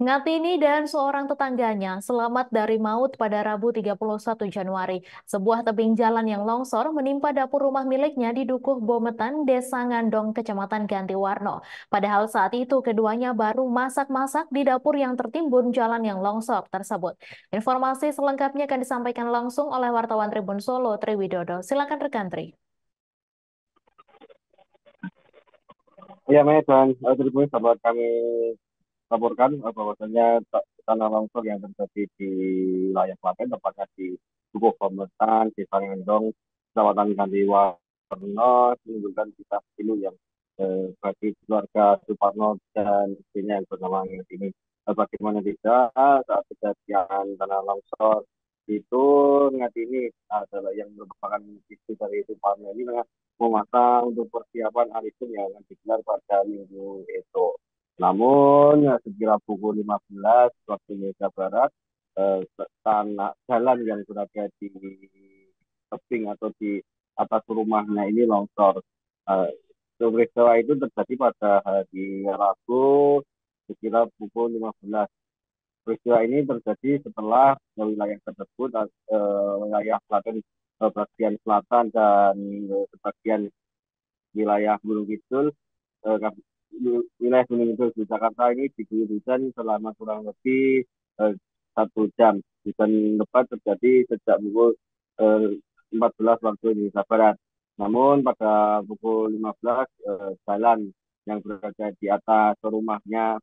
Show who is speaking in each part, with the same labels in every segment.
Speaker 1: Ngatini dan seorang tetangganya selamat dari maut pada Rabu 31 Januari. Sebuah tebing jalan yang longsor menimpa dapur rumah miliknya di Dukuh Bometan, Desa Ngandong, Kecamatan Gantiwarno. Padahal saat itu keduanya baru masak-masak di dapur yang tertimbun jalan yang longsor tersebut. Informasi selengkapnya akan disampaikan langsung oleh wartawan Tribun Solo, Triwidodo. Silakan rekan Tri.
Speaker 2: Ya, Mei, dan Tribun dapat kami laporkan bahwasannya tanah longsor yang terjadi di wilayah Klaten, tepatnya di Dukuh Pemetan, Desa Ngendong, Kecamatan Gantiwarno, menimbulkan kisah pilu yang bagi keluarga Suparno dan istrinya yang bernama Ingat ini. Bagaimana tidak saat kejadian tanah longsor itu, Ingat ini adalah yang merupakan istri dari Suparno ini tengah memasak untuk persiapan arisan yang akan digelar pada minggu esok. Namun, sekira pukul 15 waktu Indonesia Barat, tanah jalan yang berada di tebing atau di atas rumahnya ini longsor. Eh, Peristiwa itu terjadi pada hari Rabu sekira pukul 15. Peristiwa ini terjadi setelah wilayah tersebut, wilayah Klaten bagian selatan dan sebagian wilayah Gunung Kidul, eh, wilayah Gunung Kidul di Jakarta ini diguyur hujan selama kurang lebih 1 jam. Hujan lebat terjadi sejak pukul 14 waktu Indonesia Barat. Namun pada pukul 15 jalan yang berada di atas rumahnya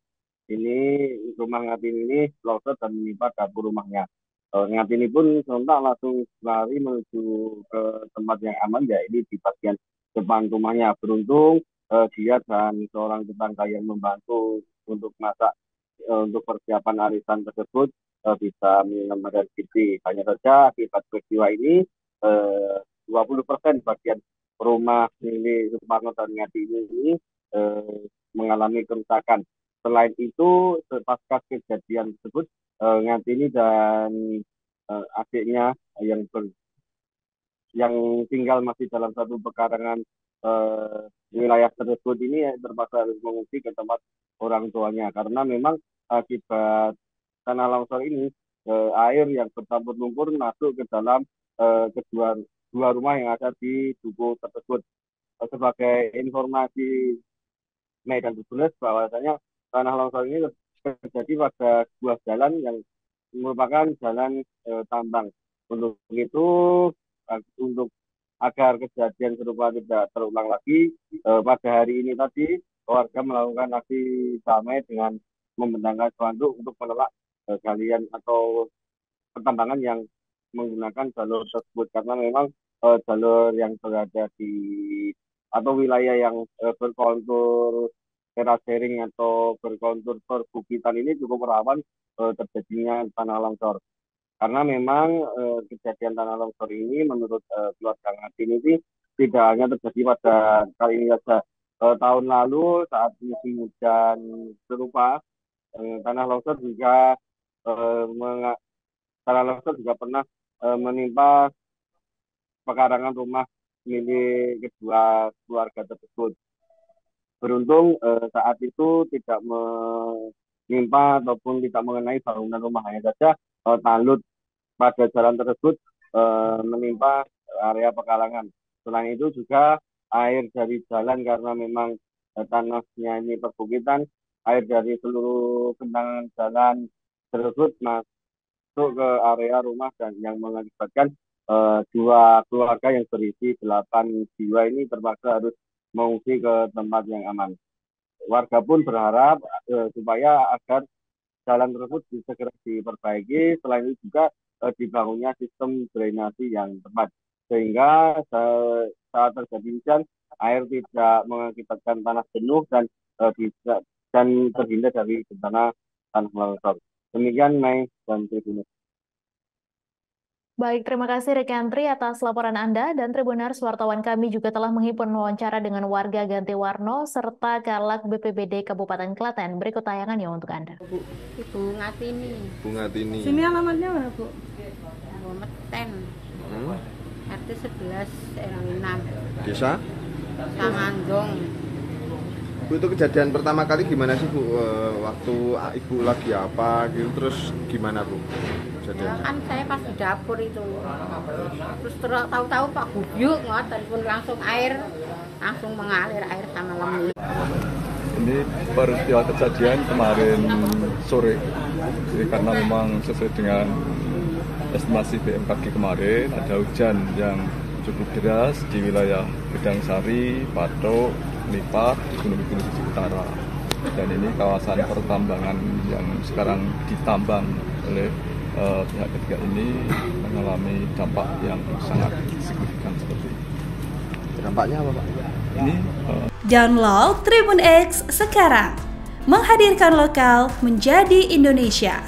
Speaker 2: ini, rumah Ngatin ini longsor dan menimpa dapur rumahnya. Ngatin ini pun sontak langsung lari menuju ke tempat yang aman, ya ini di bagian depan rumahnya. Beruntung dia dan seorang tetangga yang membantu untuk masak, untuk persiapan arisan tersebut bisa menyelamatkan diri. Hanya saja akibat peristiwa ini 20% bagian rumah milik Suparno dan Ngati ini eh, mengalami kerusakan. Selain itu, pasca kejadian tersebut, Ngati ini dan adiknya yang yang tinggal masih dalam satu pekarangan wilayah tersebut ini terpaksa harus mengungsi ke tempat orang tuanya karena memang akibat tanah longsor ini air yang bercampur lumpur masuk ke dalam kedua dua rumah yang ada di duku tersebut. Sebagai informasi Medan Tribuners bahwasanya tanah longsor ini terjadi pada sebuah jalan yang merupakan jalan tambang. Untuk itu, untuk agar kejadian serupa tidak terulang lagi, pada hari ini tadi warga melakukan aksi damai dengan membentangkan spanduk untuk menolak galian atau pertambangan yang menggunakan jalur tersebut karena memang jalur yang berada di atau wilayah yang berkontur terasering atau berkontur perbukitan ini cukup rawan terjadinya tanah longsor. Karena memang kejadian tanah longsor ini menurut keluarga Ngatin ini tidak hanya terjadi pada kali ini saja. Tahun lalu saat musim hujan serupa, tanah longsor juga eh, menga- tanah longsor juga pernah menimpa pekarangan rumah milik kedua keluarga tersebut. Beruntung saat itu tidak menimpa ataupun tidak mengenai bangunan rumah, hanya saja talut pada jalan tersebut menimpa area pekarangan. Selain itu juga air dari jalan karena memang tanahnya ini perbukitan, air dari seluruh genangan jalan tersebut masuk ke area rumah dan yang mengakibatkan dua keluarga yang berisi 8 jiwa ini terpaksa harus mengungsi ke tempat yang aman. Warga pun berharap supaya agar jalan tersebut bisa segera diperbaiki. Selain itu juga dibangunnya sistem drainasi yang tepat sehingga saat terjadi hujan air tidak mengakibatkan tanah jenuh dan bisa dan terhindar dari bencana tanah longsor. Demikian Mei dan Tribunus.
Speaker 1: Baik, terima kasih rekan Tri atas laporan Anda dan Tribuners wartawan kami juga telah menghimpun wawancara dengan warga Gantiwarno serta Caleg BPBD Kabupaten Klaten. Berikut tayangannya untuk Anda.
Speaker 3: Ibu Ngatini.
Speaker 4: Bunga Tini.
Speaker 5: Sini alamatnya mana, Bu?
Speaker 3: Meten.
Speaker 4: Hmm?
Speaker 3: RT 11 RW 6.
Speaker 4: Desa?
Speaker 3: Sangandong.
Speaker 4: Bu, itu kejadian pertama kali gimana sih Bu? Waktu Ibu lagi apa gitu, terus gimana Bu
Speaker 3: Ya
Speaker 4: kejadiannya?
Speaker 3: kan saya pas di dapur itu. Terus tahu-tahu Pak Gubyuk telepon langsung langsung mengalir air sama lemit.
Speaker 5: Ini peristiwa kejadian kemarin sore. Jadi karena memang sesuai dengan estimasi BMKG kemarin ada hujan yang cukup deras di wilayah Gedang Sari, Patok, Lipat, Gunung Kidul sisi utara. Dan ini kawasan pertambangan yang sekarang ditambang oleh pihak ketiga ini mengalami dampak yang sangat signifikan seperti ini.
Speaker 4: Dampaknya apa Pak?
Speaker 5: Ini
Speaker 6: Download Tribun X sekarang, menghadirkan lokal menjadi Indonesia.